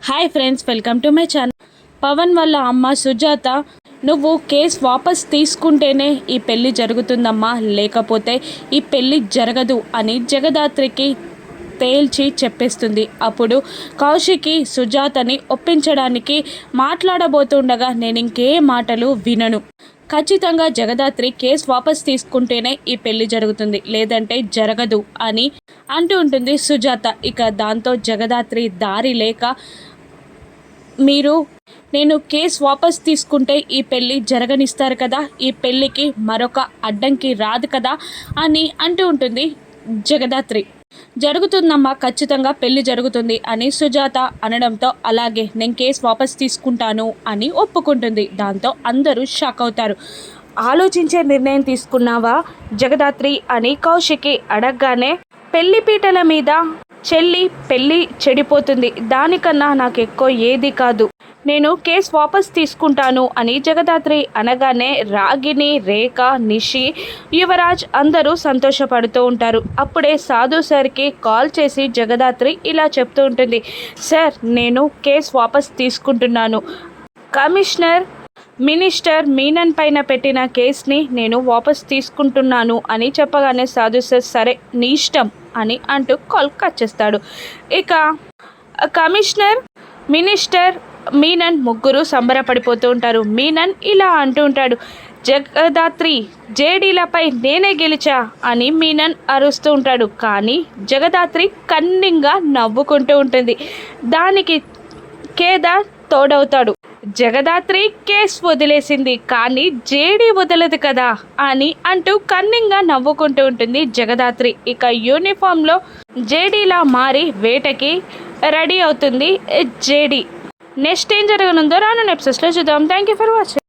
Hi friends, welcome to my channel. Pavan వాళ్ళ అమ్మ సుజాత, నువ్వు కేసు వాపస్ తీసుకుంటేనే ఈ పెళ్ళి జరుగుతుందమ్మా, లేకపోతే ఈ పెళ్ళి జరగదు అని జగదాత్రికి తేల్చి చెప్పేస్తుంది. అప్పుడు కౌశికి సుజాతని ఒప్పించడానికి మాట్లాడబోతుండగా, నేను ఇంకే మాటలు వినను, ఖచ్చితంగా జగదాత్రి కేసు వాపస్ తీసుకుంటేనే ఈ పెళ్లి జరుగుతుంది, లేదంటే జరగదు అని అంటూ ఉంటుంది సుజాత. ఇక దాంతో జగదాత్రి దారి లేక, నేను కేసు వాపస్ తీసుకుంటే ఈ పెళ్ళి జరగనిస్తారు కదా, ఈ పెళ్ళికి మరొక అడ్డంకి రాదు కదా అని అంటూ ఉంటుంది జగదాత్రి. జరుగుతుందమ్మా, ఖచ్చితంగా పెళ్లి జరుగుతుంది అని సుజాత అనడంతో, అలాగే నేను కేసు వాపస్ తీసుకుంటాను అని ఒప్పుకుంటుంది. దాంతో అందరూ షాక్ అవుతారు. ఆలోచించే నిర్ణయం తీసుకున్నావా జగదాత్రి అని కౌశికి అడగగానే, పెళ్లి పీటల మీద చెల్లి పెళ్ళి చెడిపోతుంది, దానికన్నా నాకు ఎక్కువ ఏది కాదు, నేను కేసు వాపస్ తీసుకుంటాను అని జగదాత్రి అనగానే రాగిని, రేఖ, నిషి, యువరాజ్ అందరూ సంతోషపడుతూ ఉంటారు. అప్పుడే సాధు సార్కి కాల్ చేసి జగదాత్రి ఇలా చెప్తూ ఉంటుంది, సార్ నేను కేసు వాపస్ తీసుకుంటున్నాను, మినిస్టర్ మీనన్ పైన పెట్టిన కేసుని నేను వాపస్ తీసుకుంటున్నాను అని చెప్పగానే సాధు సార్ సరే నీ ఇష్టం అని అంటూ కాల్ కట్ చేస్తాడు. ఇక కమిషనర్, మినిస్టర్, మీనన్ ముగ్గురు సంబరపడిపోతూ ఉంటారు. మీనన్ ఇలా అంటూ ఉంటాడు, జగదాత్రి జేడీలపై నేనే గెలిచా అని మీనన్ అరుస్తూ ఉంటాడు. కానీ జగదాత్రి కన్నింగా నవ్వుకుంటూ ఉంటుంది. దానికి కేదార్ తోడవుతాడు. జగదాత్రి కేసు వదిలేసింది, కానీ జేడీ వదలదు కదా అని అంటూ కన్నింగా నవ్వుకుంటూ ఉంటుంది జగదాత్రి. ఇక యూనిఫామ్లో జేడీలా మారి వేటకి రెడీ అవుతుంది జేడీ. నెక్స్ట్ ఏం జరగనుందో రానున్న ఎపిసోడ్స్లో చూద్దాం. Thank you for watching.